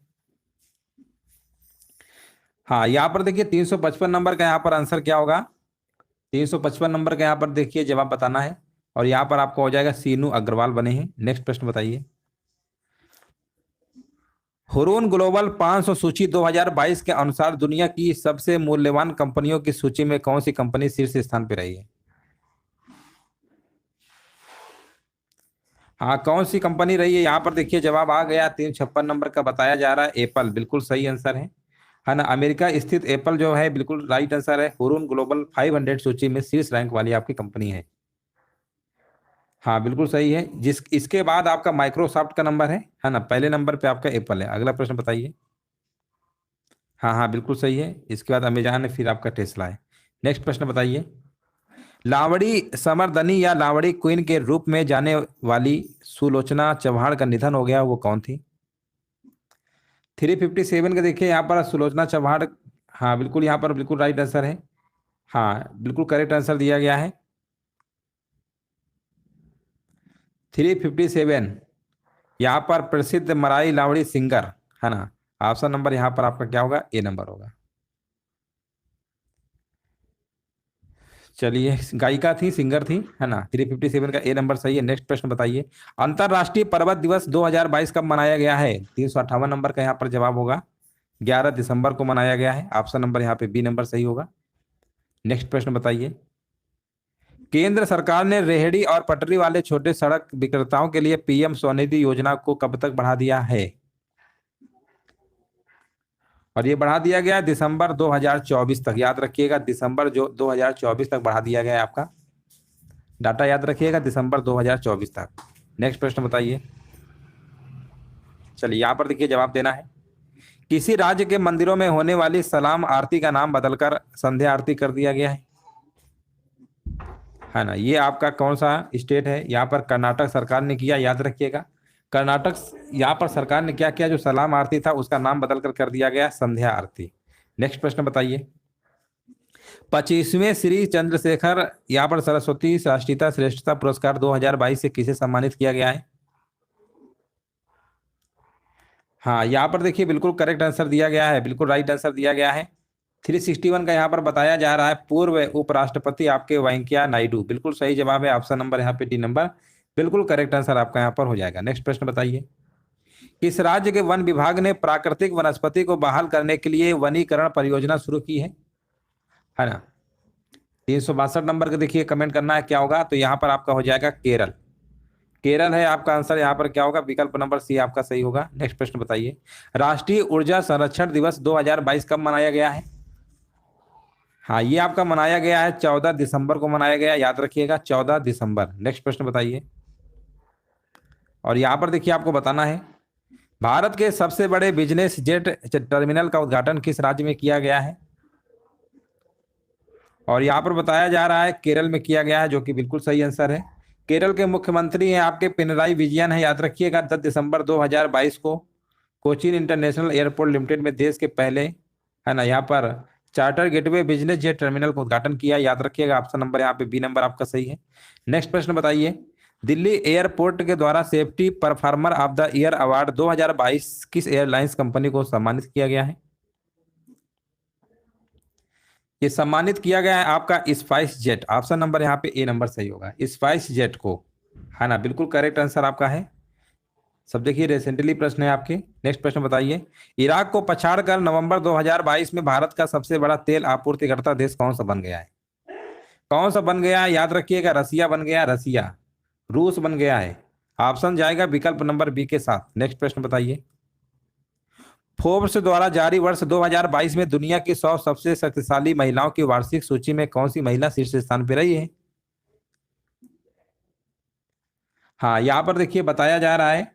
हाँ, यहाँ पर देखिए 355 नंबर का यहाँ पर आंसर क्या होगा? 355 नंबर का यहाँ पर देखिए जवाब बताना है, और यहाँ पर आपको हो जाएगा सीनू अग्रवाल बने हैं। नेक्स्ट प्रश्न बताइए। हुरून ग्लोबल 500 सूची 2022 के अनुसार दुनिया की सबसे मूल्यवान कंपनियों की सूची में कौन सी कंपनी शीर्ष स्थान पर रही है? हाँ, कौन सी कंपनी रही है? यहाँ पर देखिए जवाब आ गया, 356 नंबर का बताया जा रहा है, एप्पल बिल्कुल सही आंसर है ना। अमेरिका स्थित एप्पल जो है बिल्कुल राइट आंसर है। हुरून ग्लोबल 500 सूची में शीर्ष रैंक वाली आपकी कंपनी हाँ बिल्कुल सही है। इसके बाद आपका माइक्रोसॉफ्ट का नंबर है ना, पहले नंबर पे आपका एप्पल है। अगला प्रश्न बताइए। हाँ हाँ बिल्कुल सही है, इसके बाद अमेजॉन है, फिर आपका टेस्ला है। नेक्स्ट प्रश्न बताइए। लावड़ी समरदनी या लावड़ी क्वीन के रूप में जाने वाली सुलोचना चव्हाण का निधन हो गया, वो कौन थी? 357 का देखिए यहाँ पर सुलोचना चव्हाण। हाँ बिल्कुल, यहाँ पर बिल्कुल राइट आंसर है। हाँ बिल्कुल करेक्ट आंसर दिया गया है। 357 यहाँ पर प्रसिद्ध मराई लावड़ी सिंगर है ना। ऑप्शन नंबर यहाँ पर आपका क्या होगा? ए नंबर होगा। चलिए, गायिका थी, सिंगर थी, है ना। 357 का ए नंबर सही है। नेक्स्ट प्रश्न बताइए। अंतरराष्ट्रीय पर्वत दिवस 2022 कब मनाया गया है? 358 नंबर का यहाँ पर जवाब होगा। 11 दिसंबर को मनाया गया है। ऑप्शन नंबर यहाँ पे बी नंबर सही होगा। नेक्स्ट प्रश्न बताइए। केंद्र सरकार ने रेहड़ी और पटरी वाले छोटे सड़क विक्रेताओं के लिए पीएम स्वनिधि योजना को कब तक बढ़ा दिया है? और ये बढ़ा दिया गया दिसंबर 2024 तक, याद रखिएगा, दिसंबर जो 2024 तक बढ़ा दिया गया है आपका। डाटा याद रखिएगा, दिसंबर 2024 तक। नेक्स्ट प्रश्न बताइए। चलिए, यहाँ पर देखिए जवाब देना है। किसी राज्य के मंदिरों में होने वाली सलाम आरती का नाम बदलकर संध्या आरती कर दिया गया है ना। ये आपका कौन सा स्टेट है? यहाँ पर कर्नाटक सरकार ने किया, याद रखिएगा। कर्नाटक, यहाँ पर सरकार ने क्या किया, जो सलाम आरती था उसका नाम बदलकर कर दिया गया संध्या आरती। नेक्स्ट प्रश्न बताइए। 25वें श्री चंद्रशेखर यहाँ पर सरस्वती राष्ट्रीयता श्रेष्ठता पुरस्कार 2022 से किसे सम्मानित किया गया है? हाँ, यहाँ पर देखिए बिल्कुल करेक्ट आंसर दिया गया है, बिल्कुल राइट आंसर दिया गया है। 361 का यहाँ पर बताया जा रहा है पूर्व उपराष्ट्रपति आपके वेंकैया नायडू, बिल्कुल सही जवाब है ऑप्शन नंबर यहाँ पे डी नंबर, बिल्कुल करेक्ट आंसर आपका यहाँ पर हो जाएगा। नेक्स्ट प्रश्न बताइए, किस राज्य के वन विभाग ने प्राकृतिक वनस्पति को बहाल करने के लिए वनीकरण परियोजना शुरू की है ना। 362 नंबर का देखिए कमेंट करना है क्या होगा, तो यहाँ पर आपका हो जाएगा केरल, केरल है आपका आंसर। यहाँ पर क्या होगा, विकल्प नंबर सी आपका सही होगा। नेक्स्ट प्रश्न बताइए, राष्ट्रीय ऊर्जा संरक्षण दिवस 2022 कब मनाया गया है। हाँ, ये आपका मनाया गया है 14 दिसंबर को मनाया गया, याद रखिएगा 14 दिसंबर। नेक्स्ट प्रश्न बताइए, और यहाँ पर देखिए आपको बताना है, भारत के सबसे बड़े बिजनेस जेट टर्मिनल का उद्घाटन किस राज्य में किया गया है। और यहाँ पर बताया जा रहा है केरल में किया गया है, जो कि बिल्कुल सही आंसर है। केरल के मुख्यमंत्री हैं आपके पिनराई विजयन है, याद रखिएगा 10 दिसंबर 2022 को कोचीन इंटरनेशनल एयरपोर्ट लिमिटेड में देश के पहले, है ना, यहाँ पर charter gateway business jet terminal का उद्घाटन किया, याद रखिएगा ऑप्शन नंबर यहाँ पे बी नंबर आपका सही है। नेक्स्ट प्रश्न बताइए, दिल्ली एयरपोर्ट के द्वारा safety performer of the year award 2022 किस एयरलाइंस कंपनी को सम्मानित किया गया है। ये सम्मानित किया गया है आपका स्पाइस जेट, ऑप्शन नंबर यहाँ पे ए नंबर सही होगा, स्पाइस जेट को, है ना, बिल्कुल करेक्ट आंसर आपका है। सब देखिए रिसेंटली प्रश्न है आपके। नेक्स्ट प्रश्न बताइए, इराक को पछाड़कर नवंबर 2022 में भारत का सबसे बड़ा तेल आपूर्तिकर्ता देश कौन सा बन गया है। कौन सा बन गया है, याद रखिएगा रसिया बन गया, रसिया, रूस बन गया है। ऑप्शन जाएगा विकल्प नंबर बी के साथ। नेक्स्ट प्रश्न बताइए, फोर्ब्स द्वारा जारी वर्ष 2022 में दुनिया की 100 सबसे शक्तिशाली महिलाओं की वार्षिक सूची में कौन सी महिला शीर्ष स्थान पर रही है। हाँ, यहाँ पर देखिए बताया जा रहा है,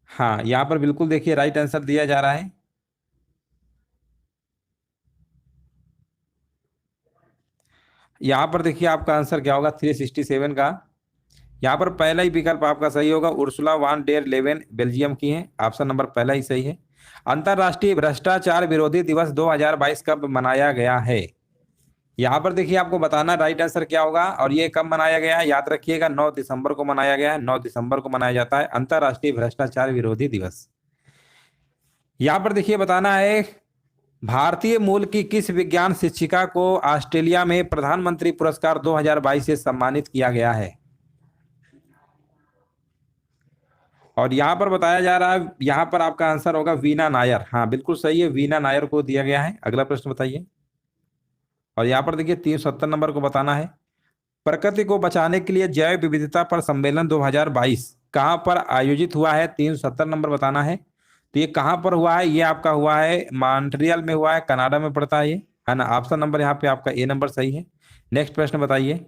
हाँ यहाँ पर बिल्कुल देखिए राइट आंसर दिया जा रहा है। यहाँ पर देखिए आपका आंसर क्या होगा 367 का, यहाँ पर पहला ही विकल्प आपका सही होगा, Ursula van der eleven Belgium की है, ऑप्शन नंबर पहला ही सही है। अंतरराष्ट्रीय भ्रष्टाचार विरोधी दिवस 2022 कब मनाया गया है। यहाँ पर देखिए आपको बताना राइट आंसर क्या होगा, और ये कब मनाया गया है, याद रखिएगा 9 दिसंबर को मनाया गया है, 9 दिसंबर को मनाया जाता है अंतरराष्ट्रीय भ्रष्टाचार विरोधी दिवस। यहाँ पर देखिए बताना है, भारतीय मूल की किस विज्ञान शिक्षिका को ऑस्ट्रेलिया में प्रधानमंत्री पुरस्कार 2022 से सम्मानित किया गया है। और यहाँ पर बताया जा रहा है, यहाँ पर आपका आंसर होगा वीना नायर, हाँ बिल्कुल सही है, वीना नायर को दिया गया है। अगला प्रश्न बताइए, और यहाँ पर देखिए 370 नंबर को बताना है, प्रकृति को बचाने के लिए जैव विविधता पर सम्मेलन 2022 कहाँ पर आयोजित हुआ है। 370 नंबर बताना है, तो ये कहाँ पर हुआ है, ये आपका हुआ है मॉन्ट्रियल में हुआ है, कनाडा में पड़ता है ये, है ना, ऑप्शन नंबर यहाँ पे आपका ए नंबर सही है। नेक्स्ट प्रश्न बताइए,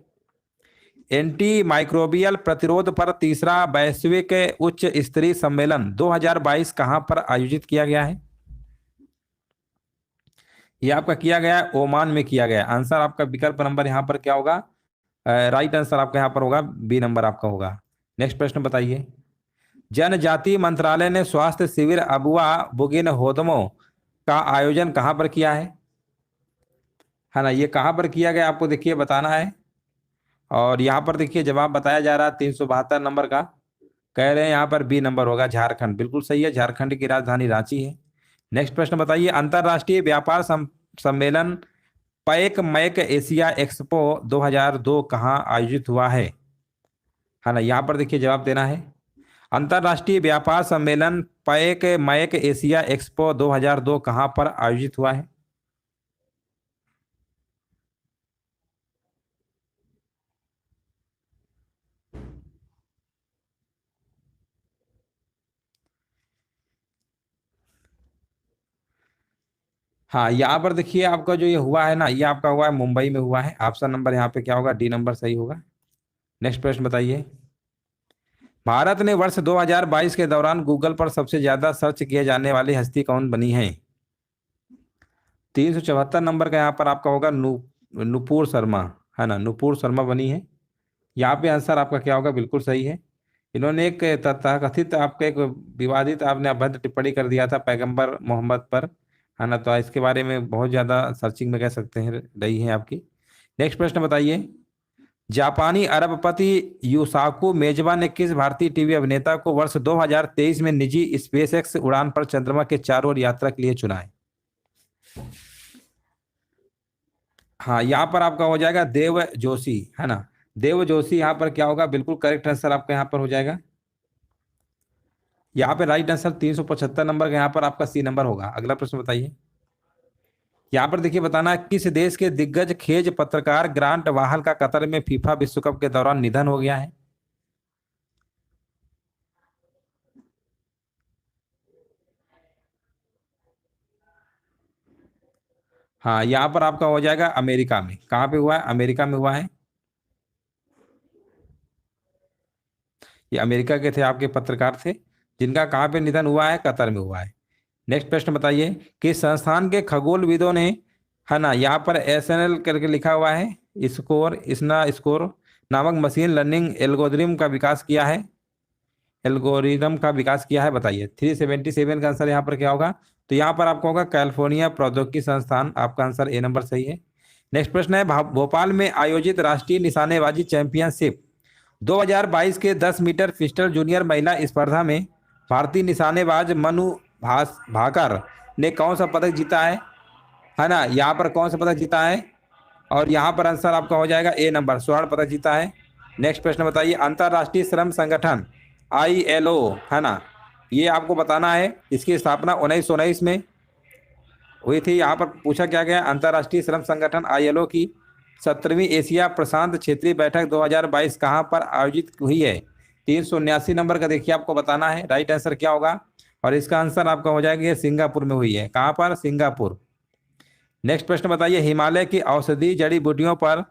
एंटी माइक्रोबियल प्रतिरोध पर तीसरा वैश्विक उच्च स्तरीय सम्मेलन 2022 कहाँ पर आयोजित किया गया है। ये आपका किया गया है ओमान में किया गया। आंसर आपका विकल्प नंबर यहाँ पर क्या होगा, राइट आंसर आपका यहाँ पर होगा बी नंबर आपका होगा। नेक्स्ट प्रश्न बताइए, जनजातीय मंत्रालय ने स्वास्थ्य शिविर अबुआ बुगिन होदमो का आयोजन कहाँ पर किया है ना, ये कहाँ पर किया गया आपको देखिए बताना है। और यहाँ पर देखिए जवाब बताया जा रहा है 372 नंबर का, कह रहे हैं यहाँ पर बी नंबर होगा झारखंड, बिल्कुल सही है, झारखंड की राजधानी रांची है। नेक्स्ट प्रश्न बताइए, अंतरराष्ट्रीय व्यापार सम्मेलन पैक मैक एशिया एक्सपो 2002 कहाँ आयोजित हुआ है ना, यहाँ पर देखिए जवाब देना है, अंतरराष्ट्रीय व्यापार सम्मेलन पैक मैक एशिया एक्सपो 2002 कहाँ पर आयोजित हुआ है। हाँ, यहाँ पर देखिए आपका जो ये हुआ है ना, ये आपका हुआ है मुंबई में हुआ है, ऑप्शन नंबर यहाँ पे क्या होगा डी नंबर सही होगा। नेक्स्ट प्रश्न बताइए, भारत ने वर्ष 2022 के दौरान गूगल पर सबसे ज्यादा सर्च किए जाने वाली हस्ती कौन बनी है। 374 नंबर का यहाँ पर आपका होगा नुपुर शर्मा, है ना, नुपुर शर्मा बनी है। यहाँ पे आंसर आपका क्या होगा, बिल्कुल सही है। इन्होंने एक तथाकथित आपका एक विवादित आपने अभद्र टिप्पणी कर दिया था पैगंबर मोहम्मद पर, है ना, तो इसके बारे में बहुत ज्यादा सर्चिंग में कह सकते हैं रही है आपकी। नेक्स्ट प्रश्न बताइए, जापानी अरबपति युसाकु मेजबा ने किस भारतीय टीवी अभिनेता को वर्ष 2023 में निजी स्पेसएक्स उड़ान पर चंद्रमा के चारों ओर यात्रा के लिए चुना है? हाँ, यहाँ पर आपका हो जाएगा देव जोशी, है ना। देव जोशी यहाँ पर क्या होगा, बिल्कुल करेक्ट आंसर आपका यहाँ पर हो जाएगा। यहाँ पे राइट आंसर 375 नंबर का यहाँ पर आपका सी नंबर होगा। अगला प्रश्न बताइए। यहाँ पर देखिए बताना है, किस देश के दिग्गज खेज पत्रकार ग्रांट वाहल का कतर में फीफा विश्व कप के दौरान निधन हो गया है? हाँ, यहाँ पर आपका हो जाएगा अमेरिका में। कहाँ पे हुआ है? अमेरिका में हुआ है। ये अमेरिका के थे, आपके पत्रकार थे, जिनका कहाँ पे निधन हुआ है? कतर में हुआ है। नेक्स्ट प्रश्न बताइए कि संस्थान के खगोलविदों ने, है ना, यहाँ पर SNL करके लिखा हुआ है, इसना स्कोर नामक मशीन लर्निंग एल्गोरिदम का विकास किया है, बताइए। 377 का आंसर यहाँ पर क्या होगा? तो यहाँ पर आपको होगा कैलिफोर्निया प्रौद्योगिकी संस्थान। आपका आंसर ए नंबर सही है। नेक्स्ट प्रश्न है, भोपाल में आयोजित राष्ट्रीय निशानेबाजी चैंपियनशिप 2022 के 10 मीटर पिस्टल जूनियर महिला स्पर्धा में भारतीय निशानेबाज मनु भाकर ने कौन सा पदक जीता है ना। यहाँ पर कौन सा पदक जीता है? और यहाँ पर आंसर आपका हो जाएगा ए नंबर, स्वर्ण पदक जीता है। नेक्स्ट प्रश्न बताइए, अंतर्राष्ट्रीय श्रम संगठन ILO, है ना, ये आपको बताना है, इसकी स्थापना 1919 में हुई थी। यहाँ पर पूछा क्या गया, अंतर्राष्ट्रीय श्रम संगठन ILO की 17वीं एशिया प्रशांत क्षेत्रीय बैठक 2022 कहाँ पर आयोजित हुई है? 379 नंबर का देखिए आपको बताना है, राइट आंसर क्या होगा? और इसका आंसर आपका हो जाएगा सिंगापुर में हुई है। कहाँ पर? सिंगापुर। नेक्स्ट प्रश्न बताइए, हिमालय की औषधीय जड़ी बूटियों पर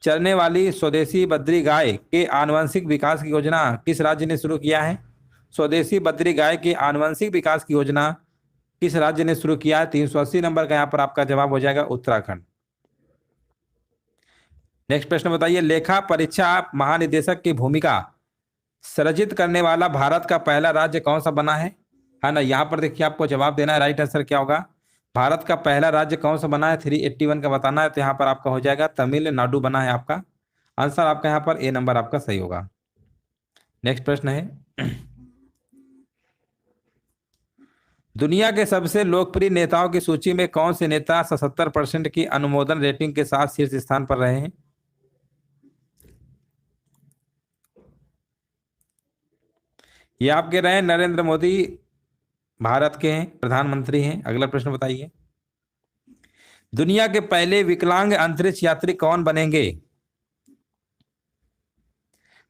चरने वाली स्वदेशी बद्री गाय के आनुवंशिक विकास की योजना किस राज्य ने शुरू किया है? स्वदेशी बद्री गाय के आनुवंशिक विकास की योजना किस राज्य ने शुरू किया है? 380 नंबर का यहाँ पर आपका जवाब हो जाएगा उत्तराखंड। नेक्स्ट प्रश्न बताइए, लेखा परीक्षा महानिदेशक की भूमिका सृजित करने वाला भारत का पहला राज्य कौन सा बना है ना। यहाँ पर देखिए आपको जवाब देना है, राइट आंसर क्या होगा? भारत का पहला राज्य कौन सा बना है? 381 का बताना है। तो यहाँ पर आपका हो जाएगा तमिलनाडु बना है। आपका आंसर आपका यहाँ पर ए नंबर आपका सही होगा। नेक्स्ट प्रश्न है, दुनिया के सबसे लोकप्रिय नेताओं की सूची में कौन से नेता 77% की अनुमोदन रेटिंग के साथ शीर्ष स्थान पर रहे हैं? ये आपके रहे नरेंद्र मोदी, भारत के हैं, प्रधानमंत्री हैं। अगला प्रश्न बताइए, दुनिया के पहले विकलांग अंतरिक्ष यात्री कौन बनेंगे?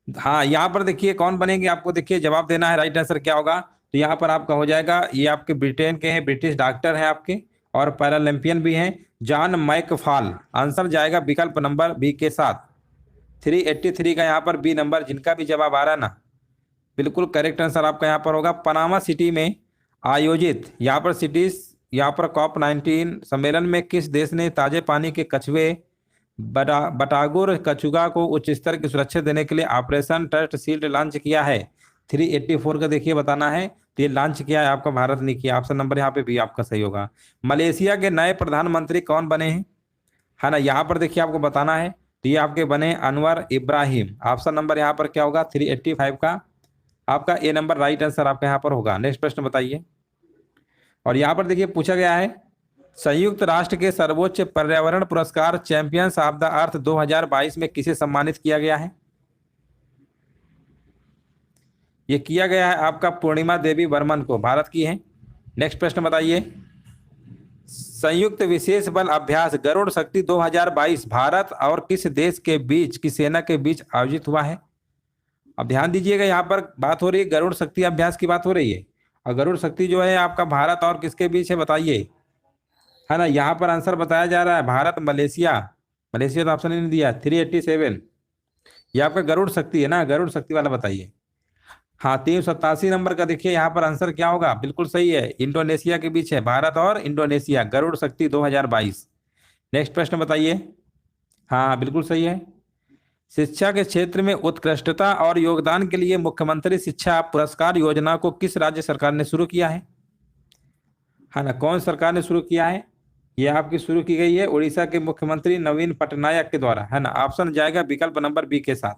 हाँ, यहाँ पर देखिए कौन बनेंगे, आपको देखिए जवाब देना है, राइट आंसर क्या होगा? तो यहाँ पर आपका हो जाएगा, ये आपके ब्रिटेन के हैं, ब्रिटिश डॉक्टर हैं आपके, और पैरालंपियन भी हैं, जॉन मैकफॉल। आंसर जाएगा विकल्प नंबर बी के साथ। 383 का यहाँ पर बी नंबर, जिनका भी जवाब आ रहा है ना, बिल्कुल करेक्ट आंसर आपका यहाँ पर होगा। पनामा सिटी में आयोजित यहाँ पर COP19 सम्मेलन में किस देश ने ताजे पानी के कछुए बटागुर कछुआ को उच्च स्तर की सुरक्षा देने के लिए ऑपरेशन ट्रस्ट शील्ड लॉन्च किया है? 384 का देखिए बताना है। तो ये लॉन्च किया है आपका भारत ने किया। ऑप्शन नंबर यहाँ पे भी आपका सही होगा। मलेशिया के नए प्रधानमंत्री कौन बने हैं, है ना, यहाँ पर देखिए आपको बताना है। तो ये आपके बने अनवर इब्राहिम। ऑप्शन नंबर यहाँ पर क्या होगा? 385 का आपका ए नंबर राइट आंसर आपका यहाँ पर होगा। नेक्स्ट प्रश्न बताइए, और यहाँ पर देखिए पूछा गया है, संयुक्त राष्ट्र के सर्वोच्च पर्यावरण पुरस्कार चैंपियंस ऑफ द अर्थ 2022 में किसे सम्मानित किया गया है? ये किया गया है आपका पूर्णिमा देवी वर्मन को, भारत की है। नेक्स्ट प्रश्न बताइए, संयुक्त विशेष बल अभ्यास गरुड़ शक्ति 2022 भारत और किस देश के बीच की सेना के बीच आयोजित हुआ है? अब ध्यान दीजिएगा, यहाँ पर बात हो रही है गरुड़ शक्ति अभ्यास की बात हो रही है, और गरुड़ शक्ति जो है आपका भारत और किसके बीच है बताइए, है ना। यहाँ पर आंसर बताया जा रहा है भारत मलेशिया। मलेशिया तो ऑप्शन नहीं दिया। 387 ये आपका गरुड़ शक्ति है ना, गरुड़ शक्ति वाला बताइए। हाँ, 387 नंबर का देखिए यहाँ पर आंसर क्या होगा? बिल्कुल सही है, इंडोनेशिया के बीच है, भारत और इंडोनेशिया, गरुड़ शक्ति 2022। नेक्स्ट प्रश्न बताइए। हाँ बिल्कुल सही है। शिक्षा के क्षेत्र में उत्कृष्टता और योगदान के लिए मुख्यमंत्री शिक्षा पुरस्कार योजना को किस राज्य सरकार ने शुरू किया है ना, कौन सरकार ने शुरू किया है? ये आपकी शुरू की गई है उड़ीसा के मुख्यमंत्री नवीन पटनायक के द्वारा, है ना। ऑप्शन जाएगा विकल्प नंबर बी के साथ।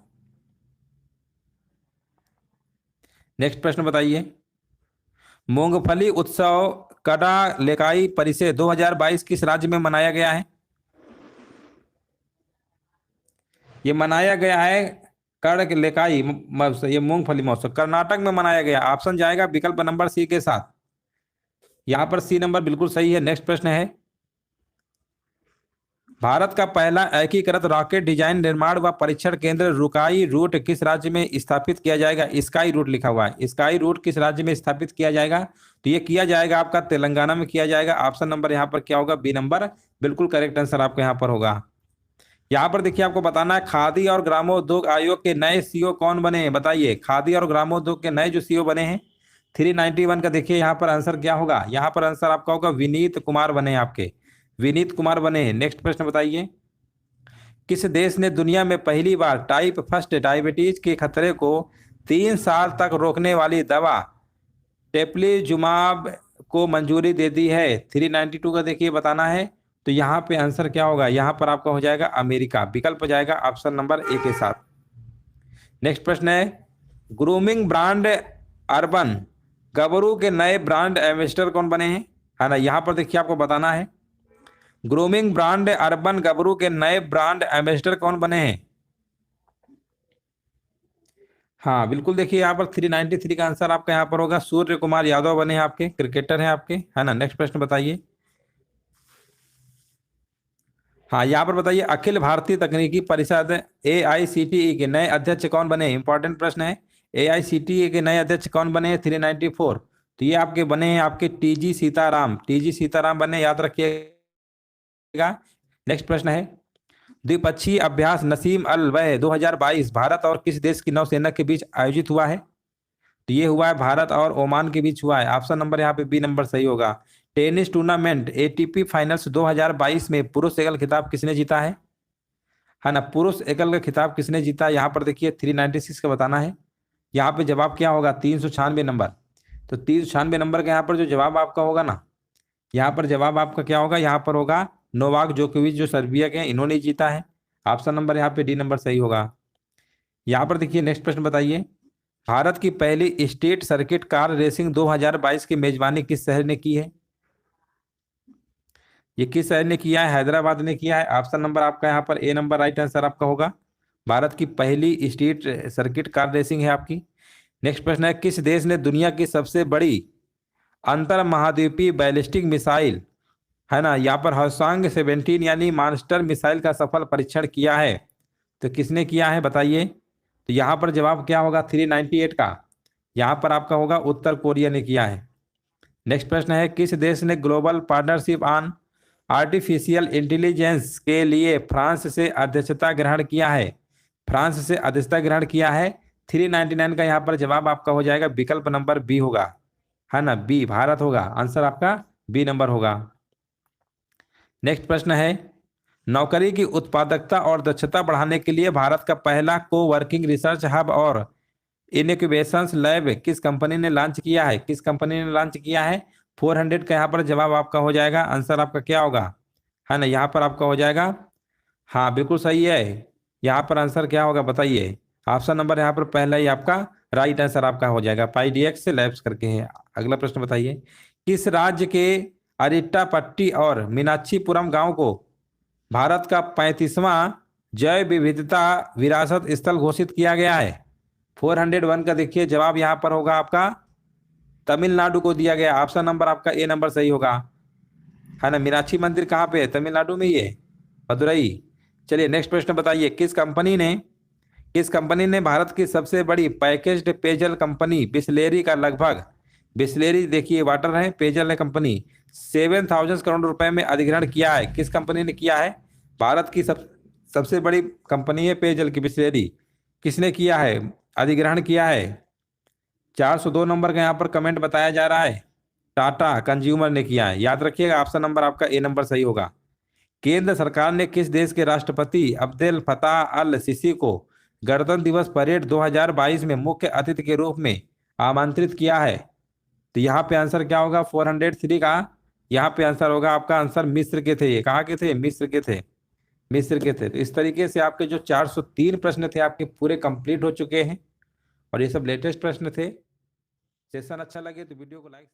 नेक्स्ट प्रश्न बताइए। मूंगफली उत्सव कड़ा लेकाई परिसे 2022 किस राज्य में मनाया गया है? ये मनाया गया है कड़ लेकाई ये मूंगफली महोत्सव कर्नाटक में मनाया गया। ऑप्शन जाएगा विकल्प नंबर सी के साथ। यहां पर सी नंबर बिल्कुल सही है। नेक्स्ट प्रश्न है। भारत का पहला एकीकृत रॉकेट डिजाइन निर्माण व परीक्षण केंद्र रुकाई रूट किस राज्य में स्थापित किया जाएगा? स्काई रूट लिखा हुआ है, स्काई रूट किस राज्य में स्थापित किया जाएगा? तो ये किया जाएगा आपका तेलंगाना में किया जाएगा। ऑप्शन नंबर यहाँ पर क्या होगा? बी नंबर बिल्कुल करेक्ट आंसर आपका यहाँ पर होगा। यहाँ पर देखिए आपको बताना है खादी और ग्रामोद्योग आयोग के नए सीईओ कौन बने हैं? बताइए, खादी और ग्रामोद्योग के नए जो सीईओ बने हैं 391 का, देखिए यहाँ पर आंसर क्या होगा? यहाँ पर आंसर आपका होगा विनीत कुमार बने आपके, विनीत कुमार बने। नेक्स्ट प्रश्न बताइए। किस देश ने दुनिया में पहली बार टाइप फर्स्ट डायबिटीज के खतरे को 3 साल तक रोकने वाली दवा टेप्लीजुमाब को मंजूरी दे दी है? 392 का देखिए बताना है। तो यहाँ पे आंसर क्या होगा? यहाँ पर आपका हो जाएगा अमेरिका, विकल्प हो जाएगा ऑप्शन नंबर ए के साथ। नेक्स्ट प्रश्न है। ग्रूमिंग ब्रांड अर्बन गबरू के नए ब्रांड एम्बेसडर कौन बने हैं? है ना, यहाँ पर देखिए आपको बताना है ग्रूमिंग ब्रांड अर्बन गबरू के नए ब्रांड एम्बेसडर कौन बने हैं? हाँ बिल्कुल, देखिए यहाँ पर 393 का आंसर आपका यहाँ पर होगा सूर्य कुमार यादव बने हैं आपके, क्रिकेटर हैं आपके, है ना। नेक्स्ट प्रश्न बताइए। हाँ यहाँ पर बताइए अखिल भारतीय तकनीकी परिषद AICTE के नए अध्यक्ष कौन बने? इंपॉर्टेंट प्रश्न है। AICTE के नए अध्यक्ष कौन बने हैं? 394। तो ये आपके बने हैं आपके TG सीताराम, TG सीताराम बने, याद रखिएगा। नेक्स्ट प्रश्न है। द्विपक्षीय अभ्यास नसीम अल वह 2022 भारत और किस देश की नौसेना के बीच आयोजित हुआ है? तो ये हुआ है भारत और ओमान के बीच हुआ है। ऑप्शन नंबर यहाँ पे बी नंबर सही होगा। टेनिस टूर्नामेंट ATP फाइनल्स 2022 में पुरुष एकल खिताब किसने जीता है ना, पुरुष एकल का खिताब किसने जीता? यहाँ पर देखिए 396 का बताना है। यहाँ पे जवाब क्या होगा? 396 नंबर। तो 396 नंबर का यहाँ पर जो जवाब आपका होगा ना, यहाँ पर जवाब आपका क्या होगा? यहाँ पर होगा नोवाक जोकोविच जो सर्बिया के हैं, इन्होंने जीता है। ऑप्शन नंबर यहाँ पे डी नंबर सही होगा। यहाँ पर देखिए नेक्स्ट प्रश्न बताइए। भारत की पहली स्टेट सर्किट कार रेसिंग 2022 की मेजबानी किस शहर ने की है? ये किस शहर ने किया है? हैदराबाद ने किया है। ऑप्शन नंबर आपका यहाँ पर ए नंबर राइट आंसर आपका होगा। भारत की पहली स्ट्रीट सर्किट कार रेसिंग है आपकी। नेक्स्ट प्रश्न है। किस देश ने दुनिया की सबसे बड़ी अंतर महाद्वीपीय बैलिस्टिक मिसाइल, है ना, यहाँ पर हवांग 17 यानी मानस्टर मिसाइल का सफल परीक्षण किया है? तो किसने किया है बताइए? तो यहाँ पर जवाब क्या होगा? 398 का यहाँ पर आपका होगा उत्तर कोरिया ने किया है। नेक्स्ट प्रश्न है। किस देश ने global partnership on artificial intelligence के लिए फ्रांस से अध्यक्षता ग्रहण किया है? फ्रांस से अध्यक्षता ग्रहण किया है। 399 का यहाँ पर जवाब आपका हो जाएगा विकल्प नंबर बी होगा, है ना, बी भारत होगा। आंसर आपका बी नंबर होगा। नेक्स्ट प्रश्न है। नौकरी की उत्पादकता और दक्षता बढ़ाने के लिए भारत का पहला कोवर्किंग रिसर्च हब और इनक्यूबेशन लैब किस कंपनी ने लॉन्च किया है? किस कंपनी ने लॉन्च किया है? 400 का यहाँ पर जवाब आपका हो जाएगा। आंसर आपका क्या होगा, है ना, यहाँ पर आपका हो जाएगा, हाँ बिल्कुल सही है। यहाँ पर आंसर क्या होगा बताइए? ऑप्शन नंबर यहाँ पर पहला ही आपका राइट आंसर आपका हो जाएगा, पाईडीएक्स से लैब्स करके है। अगला प्रश्न बताइए। किस राज्य के अरिट्टापट्टी और मीनाक्षीपुरम गांव को भारत का 35वां जैव विविधता विरासत स्थल घोषित किया गया है? 401 का देखिए जवाब यहाँ पर होगा आपका तमिलनाडु को दिया गया। ऑप्शन नंबर आपका ए नंबर सही होगा, है ना। मीनाक्षी मंदिर कहाँ पे है? तमिलनाडु में ही है, मदुरई। चलिए नेक्स्ट प्रश्न बताइए। किस कंपनी ने भारत की सबसे बड़ी पैकेज्ड पेयजल कंपनी बिस्लेरी का लगभग, बिस्लेरी देखिए वाटर है, पेयजल है कंपनी, 7,000 करोड़ रुपए में अधिग्रहण किया है? किस कंपनी ने किया है? भारत की सबसे बड़ी कंपनी है पेयजल की बिस्लेरी, किसने किया है, अधिग्रहण किया है? 402 नंबर का यहाँ पर कमेंट बताया जा रहा है, टाटा कंज्यूमर ने किया है। याद रखिएगा ऑप्शन नंबर आपका ए नंबर सही होगा। केंद्र सरकार ने किस देश के राष्ट्रपति अब्देल फताह अल सीसी को गणतंत्र दिवस परेड 2022 में मुख्य अतिथि के रूप में आमंत्रित किया है? तो यहाँ पे आंसर क्या होगा? 403 का यहाँ पे आंसर होगा आपका, आंसर मिस्र के थे। ये कहाँ के थे? मिस्र के थे, मिस्र के थे। तो इस तरीके से आपके जो 403 प्रश्न थे आपके पूरे कंप्लीट हो चुके हैं, और ये सब लेटेस्ट प्रश्न थे। सेशन अच्छा लगे तो वीडियो को लाइक